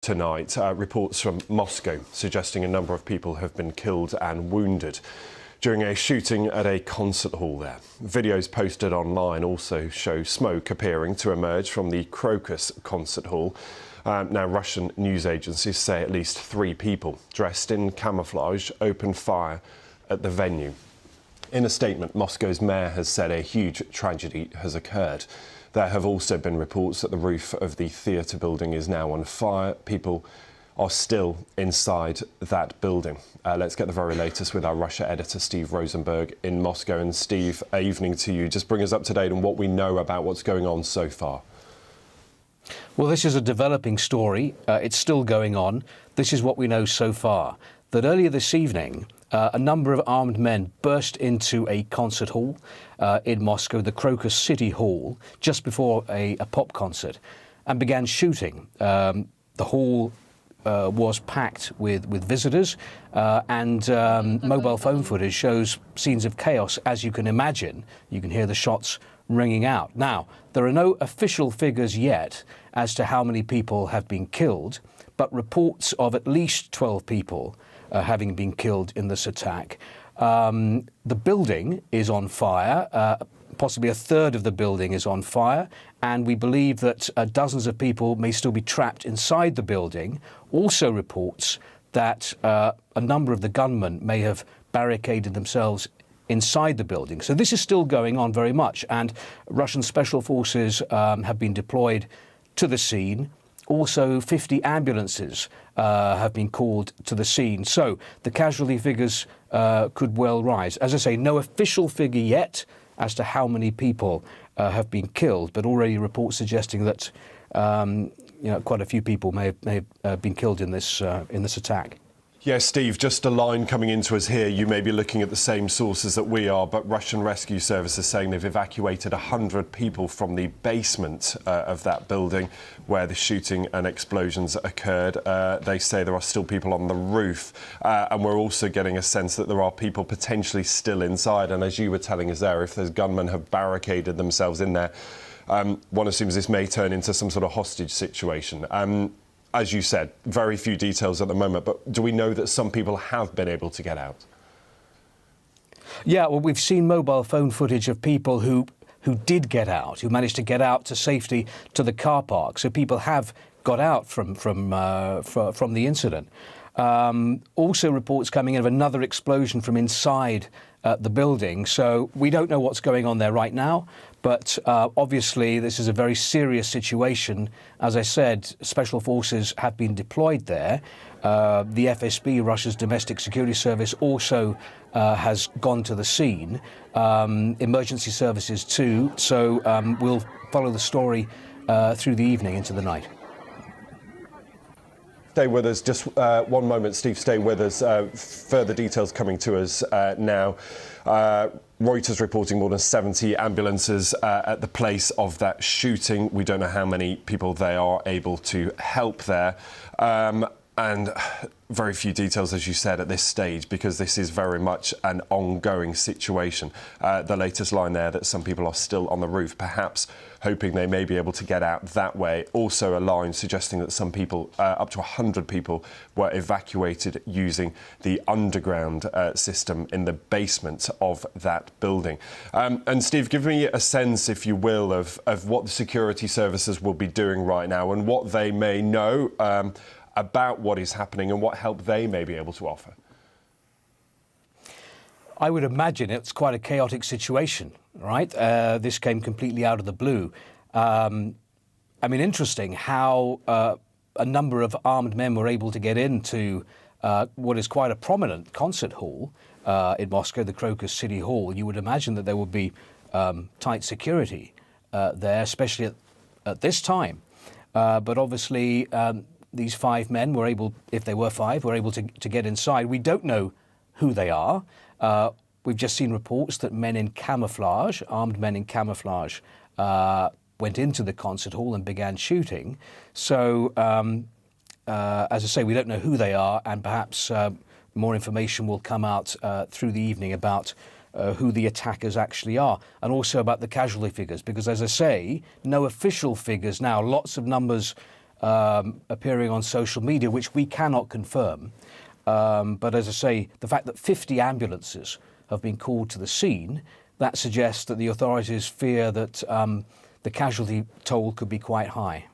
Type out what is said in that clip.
Tonight, reports from Moscow suggesting a number of people have been killed and wounded during a shooting at a concert hall there. Videos posted online also show smoke appearing to emerge from the Crocus concert hall. Now, Russian news agencies say at least 3 people dressed in camouflage opened fire at the venue. In a statement, Moscow's mayor has said a huge tragedy has occurred. There have also been reports that the roof of the theatre building is now on fire. People are still inside that building. Let's get the very latest with our Russia editor, Steve Rosenberg, in Moscow. And Steve, evening to you. Just bring us up to date on what we know about what's going on so far. Well, this is a developing story. It's still going on. This is what we know so far. That earlier this evening, a number of armed men burst into a concert hall in Moscow, the Crocus City Hall, just before a pop concert, and began shooting. The hall was packed with visitors, and mobile phone footage shows scenes of chaos, as you can imagine. You can hear the shots ringing out. Now, there are no official figures yet as to how many people have been killed, but reports of at least 12 people having been killed in this attack. The building is on fire. Possibly a third of the building is on fire, and we believe that dozens of people may still be trapped inside the building. Also reports that a number of the gunmen may have barricaded themselves inside the building. So this is still going on very much, and Russian special forces have been deployed to the scene. Also, 50 ambulances have been called to the scene. So the casualty figures could well rise. As I say, no official figure yet as to how many people have been killed, but already reports suggesting that quite a few people may have been killed in this attack. Yes, Steve, just a line coming into us here. You may be looking at the same sources that we are, but Russian rescue services saying they've evacuated 100 people from the basement of that building where the shooting and explosions occurred. They say there are still people on the roof, and we're also getting a sense that there are people potentially still inside. And as you were telling us there, if those gunmen have barricaded themselves in there, one assumes this may turn into some sort of hostage situation. As you said, very few details at the moment, but do we know that some people have been able to get out? Yeah, well, we've seen mobile phone footage of people who did get out, who managed to get out to safety to the car park. So people have got out from the incident. Also reports coming in of another explosion from inside the building. So we don't know what's going on there right now, but obviously this is a very serious situation. As I said, special forces have been deployed there. The FSB, Russia's domestic security service, also has gone to the scene. Emergency services too. So we'll follow the story through the evening into the night. Stay with us just 1 moment, Steve, stay with us. Further details coming to us now. Reuters reporting more than 70 ambulances at the place of that shooting. We don't know how many people they are able to help there. And very few details, as you said, at this stage, because this is very much an ongoing situation. The latest line there that some people are still on the roof, perhaps hoping they may be able to get out that way. Also a line suggesting that some people, up to 100 people, were evacuated using the underground system in the basement of that building. And Steve, give me a sense, if you will, of what the security services will be doing right now and what they may know about what is happening and what help they may be able to offer. I would imagine it's quite a chaotic situation, right? This came completely out of the blue. I mean, interesting how a number of armed men were able to get into what is quite a prominent concert hall in Moscow, the Crocus City Hall. You would imagine that there would be tight security there, especially at this time. But obviously, these 5 men were able, if they were 5, were able to get inside. We don't know who they are. We've just seen reports that men in camouflage, armed men in camouflage, went into the concert hall and began shooting. So, as I say, we don't know who they are, and perhaps more information will come out through the evening about who the attackers actually are, and also about the casualty figures, because, as I say, no official figures now. Lots of numbers appearing on social media, which we cannot confirm. But as I say, the fact that 50 ambulances have been called to the scene, that suggests that the authorities fear that the casualty toll could be quite high.